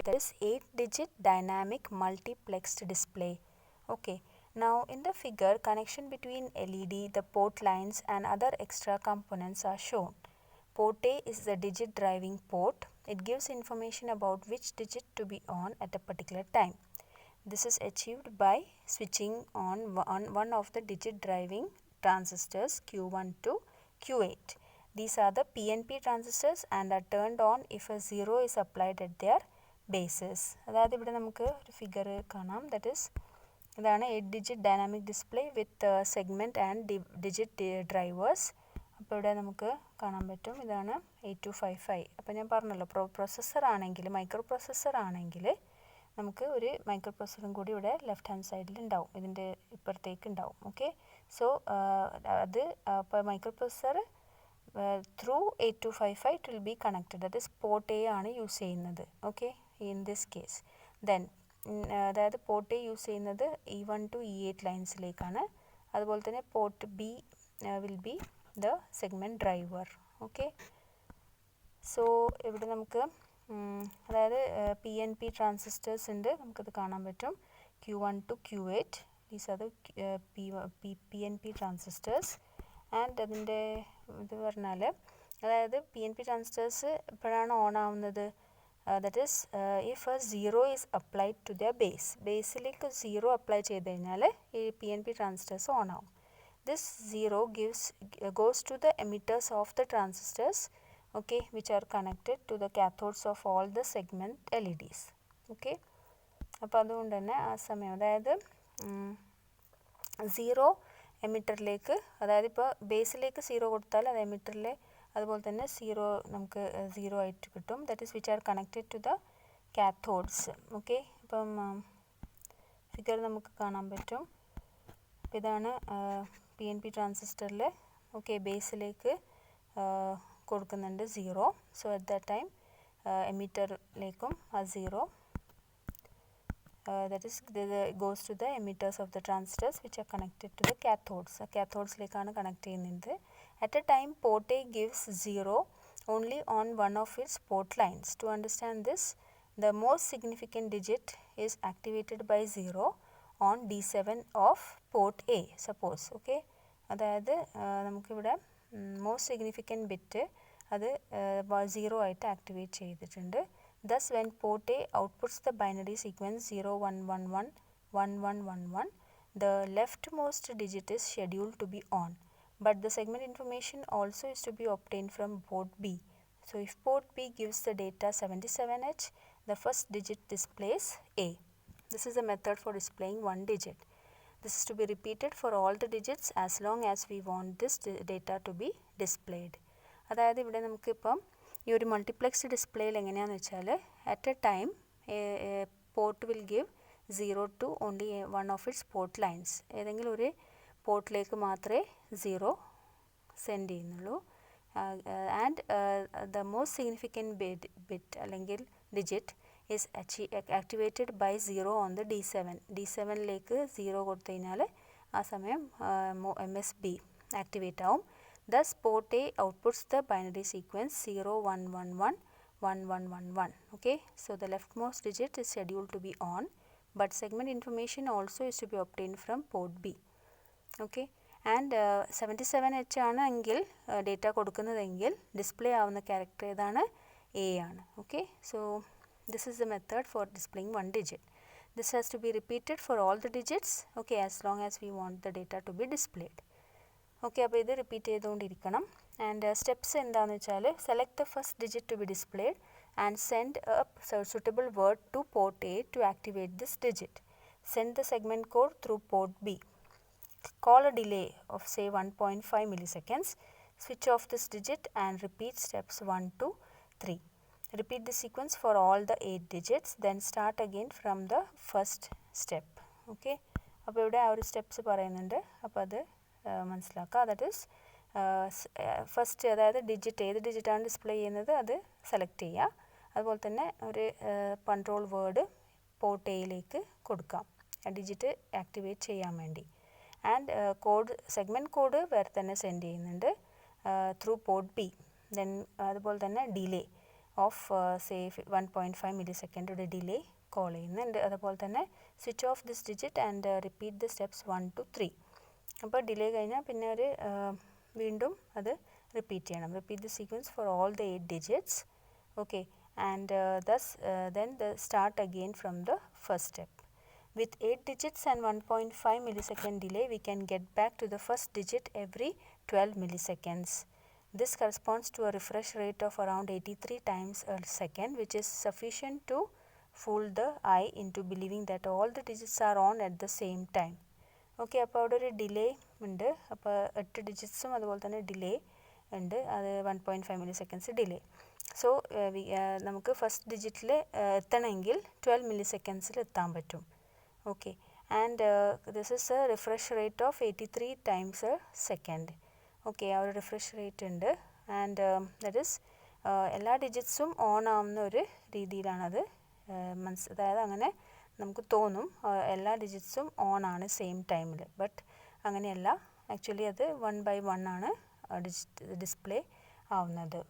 that is 8-digit dynamic multiplexed display. Okay, now in the figure, connection between LED, the port lines and other extra components are shown. Port A is the digit driving port. It gives information about which digit to be on at a particular time. This is achieved by switching on one of the digit driving transistors Q1 to Q8. These are the PNP transistors and are turned on if a 0 is applied at their bases. അതായത് ഇവിടെ നമുക്ക് ഒരു figure കാണാം. That is ഇതാണ് 8-digit dynamic display with segment and digit drivers. അപ്പോൾ ഇവിടെ നമുക്ക് കാണാൻ പറ്റും ഇതാണ് 8255. അപ്പോൾ ഞാൻ പറഞ്ഞല്ലോ പ്രോസസ്സർ ആണെങ്കിൽ മൈക്രോ പ്രോസസ്സർ ആണെങ്കിൽ നമുക്ക് ഒരു മൈക്രോ പ്രോസസ്സറും കൂടി ഇവിടെ ലെഫ്റ്റ് ഹാൻഡ് സൈഡിൽ ഉണ്ടാവും, ഇതിൻ്റെ ഇപ്പുറത്തേക്ക് ഉണ്ടാവും. ഓക്കെ, സോ അത് ഇപ്പോൾ micro processor through 8255 it will be connected, that is port A ആണ് യൂസ് ചെയ്യുന്നത്. Okay, in this case then അതായത് പോർട്ട് എ യൂസ് ചെയ്യുന്നത് E1 to E8 ലൈൻസിലേക്കാണ്. അതുപോലെ തന്നെ port B will be the segment driver. Okay, so ഇവിടെ നമുക്ക് അതായത് PNP transistors ഉണ്ട്, നമുക്കത് കാണാൻ പറ്റും. Q1 to Q8 these are the PNP transistors. And അതിൻ്റെ ഇത് പറഞ്ഞാൽ അതായത് PNP ട്രാൻസിസ്റ്റേഴ്സ് എപ്പോഴാണ് ഓൺ ആവുന്നത്, that is if a 0 is applied to the ബേസിലേക്ക് 0 അപ്ലൈ ചെയ്ത് കഴിഞ്ഞാൽ ഈ PNP ട്രാൻസിസ്റ്റേഴ്സ് ഓൺ ആവും. This 0 goes to the emitters of the transistors, okay, which are connected to the cathodes of all the segment LEDs. okay, അപ്പോൾ അതുകൊണ്ട് തന്നെ ആ സമയം അതായത് 0 എമിറ്ററിലേക്ക്, അതായത് ഇപ്പോൾ ബേസിലേക്ക് 0 കൊടുത്താൽ അത് എമിറ്ററിൽ അതുപോലെ തന്നെ 0 നമുക്ക് 0 ആയിട്ട് കിട്ടും. That is which are connected to the cathodes. Okay, ഇപ്പം ഫിഗർ നമുക്ക് കാണാൻ പറ്റും. ഇതാണ് PNP ട്രാൻസിസ്റ്ററിൽ ഓക്കെ ബേസിലേക്ക് കൊടുക്കുന്നുണ്ട് 0. സോ അറ്റ് ദ ടൈം എമിറ്ററിലേക്കും ആ 0 that is goes to the emitters of the transistors which are connected to the cathodes. Cathodesലേക്കാണ് connect ചെയ്യുന്നത്. At a time port A gives 0 only on one of its port lines. To understand this, the most significant digit is activated by 0 on D7 of port A. Suppose, okay, അതായത് നമുക്കിവിടെ most significant bit അത് 0 ആയിട്ട് activate ചെയ്തിട്ടുണ്ട്. Thus, when port A outputs the binary sequence 01111111, the leftmost digit is scheduled to be on, but the segment information also is to be obtained from port B. So, if port B gives the data 77H, the first digit displays A. This is a method for displaying one digit. This is to be repeated for all the digits as long as we want this data to be displayed. അതായത് ഇവിടെ നമുക്കിപ്പം ഈ ഒരു multiplex ഡിസ്പ്ലേയിൽ എങ്ങനെയാണെന്ന് വെച്ചാൽ at a time port will give 0 to only one of its port lines. ഏതെങ്കിലും ഒരു പോർട്ടിലേക്ക് മാത്രമേ 0 സെൻഡ് ചെയ്യുന്നുള്ളൂ. And the most significant bit അല്ലെങ്കിൽ digit is activated by 0 on the D7ലേക്ക് 0 കൊടുത്തു കഴിഞ്ഞാൽ ആ സമയം MSB ആക്ടിവേറ്റ് ആവും. Thus, port A outputs the binary sequence 01111111. Okay, so the leftmost digit is scheduled to be on, but segment information also is to be obtained from port B. Okay, and 77H ആണ് എങ്കിൽ data കൊടുക്കുന്നതെങ്കിൽ display ആവുന്ന character ഏതാണ് A ആണ്. Okay, so this is the method for displaying one digit. This has to be repeated for all the digits, okay, as long as we want the data to be displayed. Okay, അപ്പോൾ ഇത് repeat ചെയ്തുകൊണ്ടിരിക്കണം. And steps എന്താണെന്ന് വെച്ചാൽ select the first digit to be displayed and send a suitable word to port A to activate this digit. Send the segment code through port B. Call a delay of say 1.5 milliseconds. Switch off this digit and repeat steps 1 to 3. Repeat the sequence for all the 8 digits, then start again from the first step. Okay, അപ്പോൾ ഇവിടെ ആ ഒരു steps പറയുന്നുണ്ട്, അപ്പോൾ അത് മനസ്സിലാക്കുക. That is first അതായത് digit ഏത് ഡിജിറ്റാണ് ഡിസ്പ്ലേ ചെയ്യുന്നത് അത് സെലക്ട് ചെയ്യുക. അതുപോലെ തന്നെ ഒരു കൺട്രോൾ വേർഡ് പോർട്ട് എയിലേക്ക് കൊടുക്കാം ഡിജിറ്റ് ആക്ടിവേറ്റ് ചെയ്യാൻ വേണ്ടി. ആൻഡ് കോഡ് സെഗ്മെൻറ്റ് കോഡ് വേറെ തന്നെ സെൻഡ് ചെയ്യുന്നുണ്ട് ത്രൂ പോർട്ട് ബി. ദെൻ അതുപോലെ തന്നെ ഡിലേ ഓഫ് സേ 1.5 millisecond ഒരു ഡിലേ കോൾ ചെയ്യുന്നുണ്ട്. അതുപോലെ തന്നെ switch off this digit and repeat the steps 1 to 3. അപ്പോൾ ഡിലേ കഴിഞ്ഞാൽ പിന്നെ ഒരു വീണ്ടും അത് റിപ്പീറ്റ് ചെയ്യണം. Repeat the sequence for all the 8 digits. Okay, and thus then start again from the first step. With 8 digits and 1.5 millisecond delay, we can get back to the first digit every 12 milliseconds. This corresponds to a refresh rate of around 83 times a second, which is sufficient to fool the eye into believing that all the digits are on at the same time. Okay, അപ്പോൾ അവിടെ ഒരു delay ഉണ്ട്. അപ്പോൾ 8 ഡിജിറ്റ്സും അതുപോലെ തന്നെ delay ഉണ്ട്. അത് 1.5 milliseconds delay. So നമുക്ക് ഫസ്റ്റ് ഡിജിറ്റിൽ എത്തണമെങ്കിൽ 12 milliseconds എത്താൻ പറ്റും. Okay, and this is A refresh rate of 83 times a second. Okay, ആ ഒരു റിഫ്രഷ് റേറ്റ് ഉണ്ട്. ആൻഡ് ദറ്റ് ഇസ് എല്ലാ ഡിജിറ്റ്സും ഓൺ ആവുന്ന ഒരു രീതിയിലാണത് അതായത് അങ്ങനെ നമുക്ക് തോന്നും എല്ലാ ഡിജിറ്റ്സും ഓൺ ആണ് സെയിം ടൈമിൽ. ബട്ട് അങ്ങനെയല്ല, ആക്ച്വലി അത് 1 by 1 ആണ് ഡിസ്പ്ലേ ആവുന്നത്.